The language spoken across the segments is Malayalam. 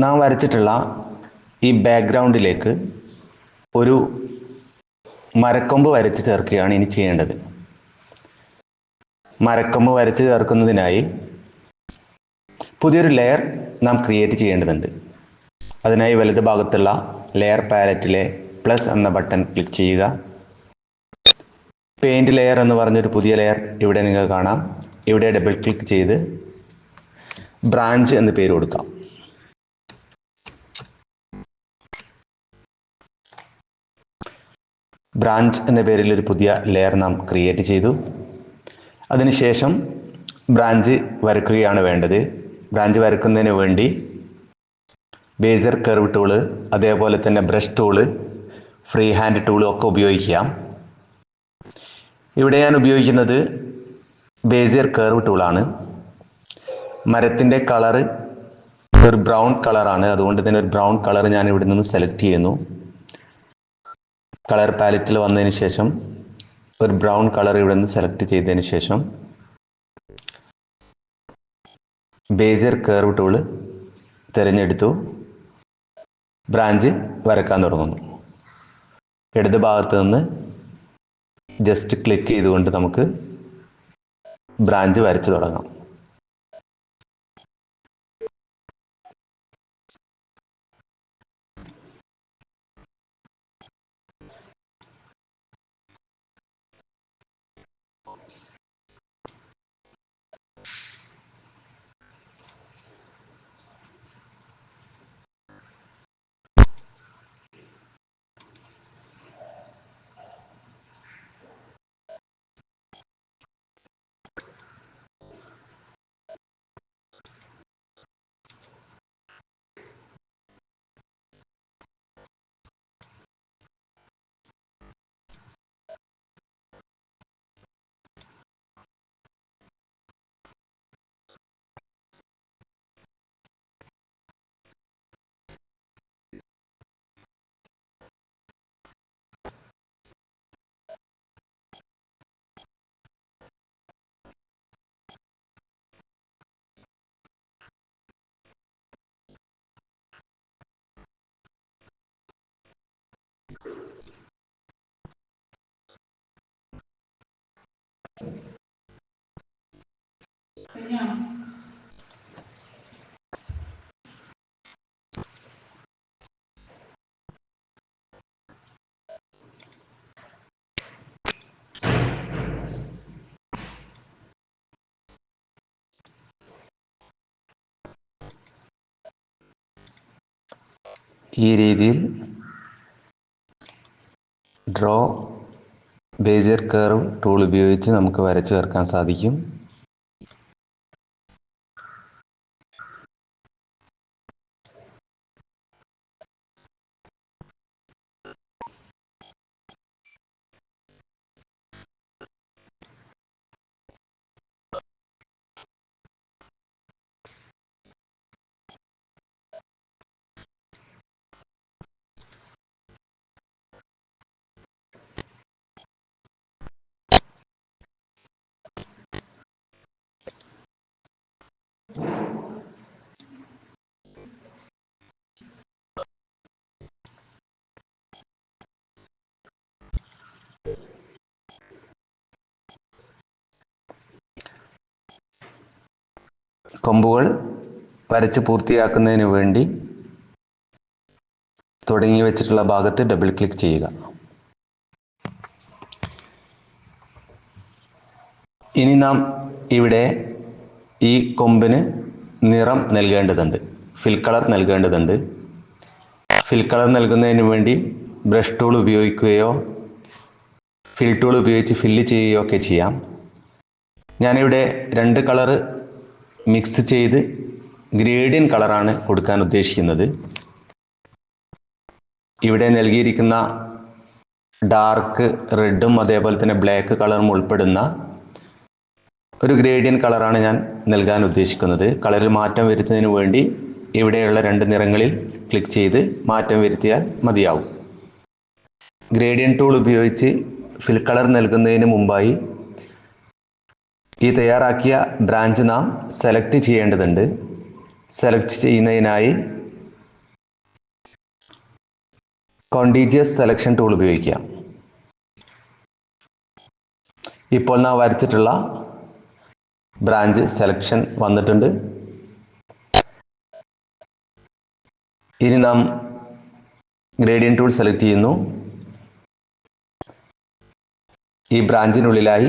നാം വരച്ചിട്ടുള്ള ഈ ബാക്ക്ഗ്രൗണ്ടിലേക്ക് ഒരു മരക്കൊമ്പ് വരച്ച് ചേർക്കുകയാണ് ഇനി ചെയ്യേണ്ടത്. മരക്കൊമ്പ് വരച്ച് ചേർക്കുന്നതിനായി പുതിയൊരു ലെയർ നാം ക്രിയേറ്റ് ചെയ്യേണ്ടതുണ്ട്. അതിനായി വലത് ഭാഗത്തുള്ള ലെയർ പാലറ്റിലെ പ്ലസ് എന്ന ബട്ടൺ ക്ലിക്ക് ചെയ്യുക. പെയിന്റ് ലെയർ എന്ന് പറഞ്ഞൊരു പുതിയ ലെയർ ഇവിടെ നിങ്ങൾക്ക് കാണാം. ഇവിടെ ഡബിൾ ക്ലിക്ക് ചെയ്ത് ബ്രാഞ്ച് എന്ന് പേര് കൊടുക്കാം. ബ്രാഞ്ച് എന്ന പേരിൽ ഒരു പുതിയ ലെയർ നാം ക്രിയേറ്റ് ചെയ്തു. അതിനുശേഷം ബ്രാഞ്ച് വരയ്ക്കുകയാണ് വേണ്ടത്. ബ്രാഞ്ച് വരയ്ക്കുന്നതിന് വേണ്ടി ബേസിയർ കർവ് ടൂള്, അതേപോലെ തന്നെ brush tool, free hand tool ഒക്കെ ഉപയോഗിക്കാം. ഇവിടെ ഞാൻ ഉപയോഗിക്കുന്നത് ബേസിയർ കർവ് ടൂളാണ്. മരത്തിൻ്റെ കളറ് ഒരു ബ്രൗൺ കളറാണ്, അതുകൊണ്ട് തന്നെ ഒരു ബ്രൗൺ കളർ ഞാൻ ഇവിടെ നിന്ന് സെലക്ട് ചെയ്യുന്നു. കളർ പാലറ്റിൽ വന്നതിന് ശേഷം ഒരു ബ്രൗൺ കളർ ഇവിടെ നിന്ന് സെലക്ട് ചെയ്തതിന് ശേഷം ബേസിയർ കർവ് ടൂള് തിരഞ്ഞെടുത്തു. ബ്രാഞ്ച് വരക്കാൻ തുടങ്ങുന്നു. ഇടത് ഭാഗത്ത് നിന്ന് ജസ്റ്റ് ക്ലിക്ക് ചെയ്തുകൊണ്ട് നമുക്ക് ബ്രാഞ്ച് വരച്ചു തുടങ്ങാം. ഈ രീതിയിൽ ഡ്രോ ബേസിയർ കർവ് ടൂൾ ഉപയോഗിച്ച് നമുക്ക് വരച്ചു ചേർക്കാൻ സാധിക്കും. കൊമ്പുകൾ വരച്ച് പൂർത്തിയാക്കുന്നതിന് വേണ്ടി തുടങ്ങി വെച്ചിട്ടുള്ള ഭാഗത്ത് ഡബിൾ ക്ലിക്ക് ചെയ്യുക. ഇനി നാം ഇവിടെ ഈ കൊമ്പിന് നിറം നൽകേണ്ടതുണ്ട്, ഫിൽ കളർ നൽകേണ്ടതുണ്ട്. ഫിൽ കളർ നൽകുന്നതിന് വേണ്ടി ബ്രഷ് ടൂൾ ഉപയോഗിക്കുകയോ ഫിൽ ടൂൾ ഉപയോഗിച്ച് ഫില്ല് ചെയ്യുകയോ ഒക്കെ ചെയ്യാം. ഞാനിവിടെ രണ്ട് കളറ് മിക്സ് ചെയ്ത് ഗ്രേഡിയൻ കളറാണ് കൊടുക്കാൻ ഉദ്ദേശിക്കുന്നത്. ഇവിടെ നൽകിയിരിക്കുന്ന ഡാർക്ക് റെഡും അതേപോലെ തന്നെ ബ്ലാക്ക് കളറും ഉൾപ്പെടുന്ന ഒരു ഗ്രേഡിയൻ കളറാണ് ഞാൻ നൽകാൻ ഉദ്ദേശിക്കുന്നത്. കളറിൽ മാറ്റം വരുത്തുന്നതിന് വേണ്ടി ഇവിടെയുള്ള രണ്ട് നിറങ്ങളിൽ ക്ലിക്ക് ചെയ്ത് മാറ്റം വരുത്തിയാൽ മതിയാവും. ഗ്രേഡിയൻ ടൂൾ ഉപയോഗിച്ച് ഫിൽ കളർ നൽകുന്നതിന് മുമ്പായി ഈ തയ്യാറാക്കിയ ബ്രാഞ്ച് നാം സെലക്ട് ചെയ്യേണ്ടതുണ്ട്. സെലക്ട് ചെയ്യുന്നതിനായി കോണ്ടിജിയസ് സെലക്ഷൻ ടൂൾ ഉപയോഗിക്കുക. ഇപ്പോൾ നാം വരച്ചിട്ടുള്ള ബ്രാഞ്ച് സെലക്ഷൻ വന്നിട്ടുണ്ട്. ഇനി നാം ഗ്രേഡിയൻ ടൂൾ സെലക്ട് ചെയ്യുന്നു. ഈ ബ്രാഞ്ചിനുള്ളിലായി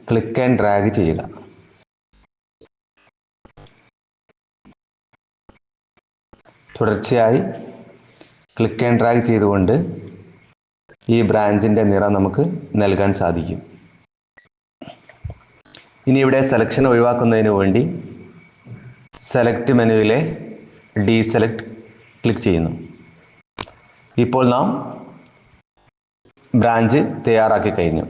ക്ലിക്ക് ആൻഡ് ഡ്രാഗ് ചെയ്യുക. തുടർച്ചയായി ക്ലിക്ക് ആൻഡ് ഡ്രാഗ് ചെയ്തുകൊണ്ട് ഈ ബ്രാഞ്ചിൻ്റെ നിറം നമുക്ക് നൽകാൻ സാധിക്കും. ഇനി ഇവിടെ സെലക്ഷൻ ഒഴിവാക്കുന്നതിന് വേണ്ടി സെലക്ട് മെനുവിലെ ഡീസെലക്ട് ക്ലിക്ക് ചെയ്യുന്നു. ഇപ്പോൾ നാം ബ്രാഞ്ച് തയ്യാറാക്കി കഴിഞ്ഞു.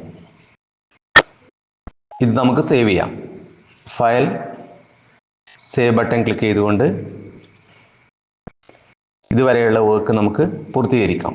ഇത് നമുക്ക് സേവ് ചെയ്യാം. ഫയൽ, സേവ് ബട്ടൺ ക്ലിക്ക് ചെയ്തുകൊണ്ട് ഇതുവരെയുള്ള വർക്ക് നമുക്ക് പൂർത്തീകരിക്കാം.